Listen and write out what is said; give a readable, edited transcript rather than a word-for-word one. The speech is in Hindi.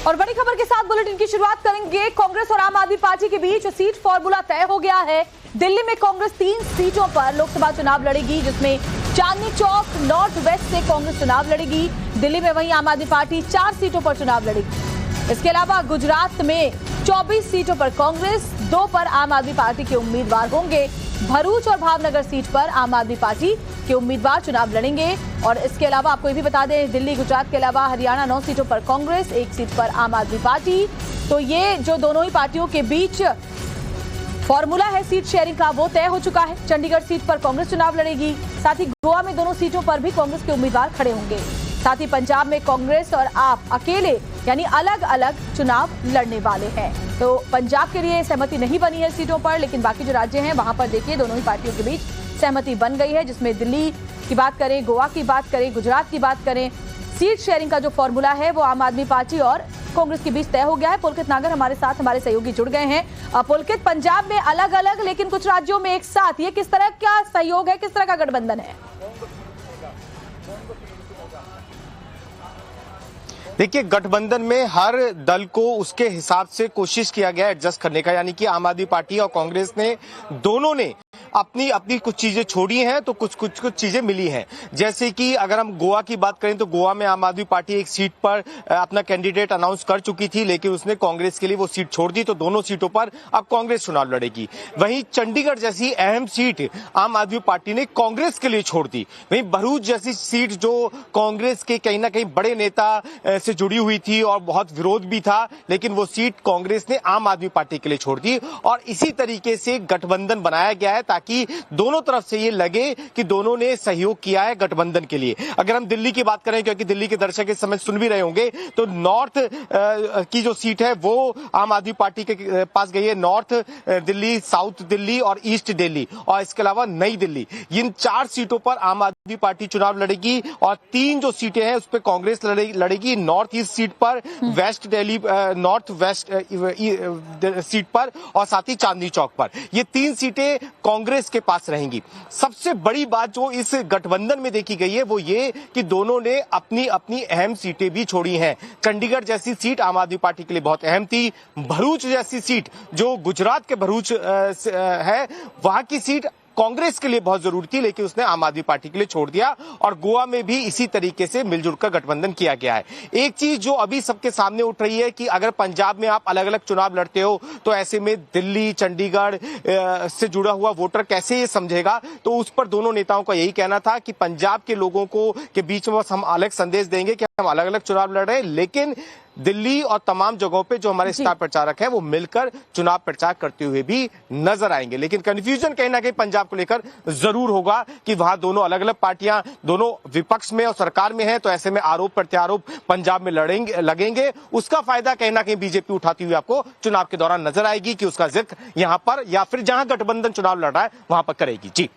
और बड़ी खबर के साथ बुलेटिन की शुरुआत करेंगे। कांग्रेस और आम आदमी पार्टी के बीच सीट फॉर्मूला तय हो गया है। दिल्ली में कांग्रेस 3 सीटों पर लोकसभा चुनाव लड़ेगी, जिसमें चांदनी चौक नॉर्थ वेस्ट से कांग्रेस चुनाव लड़ेगी दिल्ली में। वहीं आम आदमी पार्टी 4 सीटों पर चुनाव लड़ेगी। इसके अलावा गुजरात में 24 सीटों पर कांग्रेस, 2 पर आम आदमी पार्टी के उम्मीदवार होंगे। भरूच और भावनगर सीट पर आम आदमी पार्टी के उम्मीदवार चुनाव लड़ेंगे। और इसके अलावा आपको ये भी बता दें, दिल्ली गुजरात के अलावा हरियाणा 9 सीटों पर कांग्रेस, 1 सीट पर आम आदमी पार्टी। तो ये जो दोनों ही पार्टियों के बीच फॉर्मूला है सीट शेयरिंग का, वो तय हो चुका है। चंडीगढ़ सीट पर कांग्रेस चुनाव लड़ेगी। साथ ही गोवा में दोनों सीटों पर भी कांग्रेस के उम्मीदवार खड़े होंगे। साथ ही पंजाब में कांग्रेस और आप अकेले यानी अलग अलग चुनाव लड़ने वाले हैं। तो पंजाब के लिए सहमति नहीं बनी है सीटों पर, लेकिन बाकी जो राज्य हैं वहां पर देखिए दोनों ही पार्टियों के बीच सहमति बन गई है, जिसमें दिल्ली की बात करें, गोवा की बात करें, गुजरात की बात करें, सीट शेयरिंग का जो फॉर्मूला है वो आम आदमी पार्टी और कांग्रेस के बीच तय हो गया है। पुलकित नागर हमारे साथ, हमारे सहयोगी जुड़ गए हैं। पुलकित, पंजाब में अलग अलग लेकिन कुछ राज्यों में एक साथ, ये किस तरह का सहयोग है, किस तरह का गठबंधन है? देखिए, गठबंधन में हर दल को उसके हिसाब से कोशिश किया गया एडजस्ट करने का, यानी कि आम आदमी पार्टी और कांग्रेस ने दोनों ने अपनी अपनी कुछ चीजें छोड़ी हैं तो कुछ चीजें मिली हैं। जैसे कि अगर हम गोवा की बात करें तो गोवा में आम आदमी पार्टी एक सीट पर अपना कैंडिडेट अनाउंस कर चुकी थी, लेकिन उसने कांग्रेस के लिए वो सीट छोड़ दी, तो दोनों सीटों पर अब कांग्रेस चुनाव लड़ेगी। वहीं चंडीगढ़ जैसी अहम सीट आम आदमी पार्टी ने कांग्रेस के लिए छोड़ दी। वहीं भरूच जैसी सीट जो कांग्रेस के कहीं ना कहीं बड़े नेता से जुड़ी हुई थी और बहुत विरोध भी था, लेकिन वो सीट कांग्रेस ने आम आदमी पार्टी के लिए छोड़ दी। और इसी तरीके से गठबंधन बनाया गया है ताकि दोनों तरफ से ये लगे कि दोनों ने सहयोग किया है गठबंधन के लिए। अगर हम दिल्ली की बात करें, क्योंकि दिल्ली के दर्शक इस समय सुन भी रहे होंगे, तो नॉर्थ की जो सीट है वो आम आदमी पार्टी के पास गई है। नॉर्थ दिल्ली, साउथ दिल्ली और ईस्ट दिल्ली, और इसके अलावा नई दिल्ली, इन 4 सीटों पर आम आदमी पार्टी चुनाव लड़ेगी। और 3 जो सीटें हैं उस पर कांग्रेस लड़ेगी। नॉर्थ ईस्ट सीट पर, west Delhi north west seat पर, और साथ ही चांदनी चौक पर, ये 3 सीटें कांग्रेस के पास रहेंगी। सबसे बड़ी बात जो इस गठबंधन में देखी गई है वो ये कि दोनों ने अपनी अपनी अहम सीटें भी छोड़ी हैं। चंडीगढ़ जैसी सीट आम आदमी पार्टी के लिए बहुत अहम थी। भरूच जैसी सीट जो गुजरात के भरूच है, वहां की सीट कांग्रेस के लिए बहुत जरूरी थी, लेकिन उसने आम आदमी पार्टी के लिए छोड़ दिया। और गोवा में भी इसी तरीके से मिलजुल कर गठबंधन किया गया है। एक चीज जो अभी सबके सामने उठ रही है कि अगर पंजाब में आप अलग अलग चुनाव लड़ते हो तो ऐसे में दिल्ली, चंडीगढ़ से जुड़ा हुआ वोटर कैसे ये समझेगा। तो उस पर दोनों नेताओं का यही कहना था कि पंजाब के लोगों को के बीच में बस हम अलग संदेश देंगे कि हम अलग अलग चुनाव लड़ रहे हैं, लेकिन दिल्ली और तमाम जगहों पे जो हमारे स्टार प्रचारक हैं वो मिलकर चुनाव प्रचार करते हुए भी नजर आएंगे। लेकिन कंफ्यूजन कहीं ना कहीं पंजाब को लेकर जरूर होगा कि वहां दोनों अलग अलग पार्टियां, दोनों विपक्ष में और सरकार में हैं, तो ऐसे में आरोप प्रत्यारोप पंजाब में लगेंगे। उसका फायदा कहीं ना कहीं बीजेपी उठाती हुई आपको चुनाव के दौरान नजर आएगी कि उसका जिक्र यहां पर या फिर जहां गठबंधन चुनाव लड़ रहा है वहां पर करेगी। जी।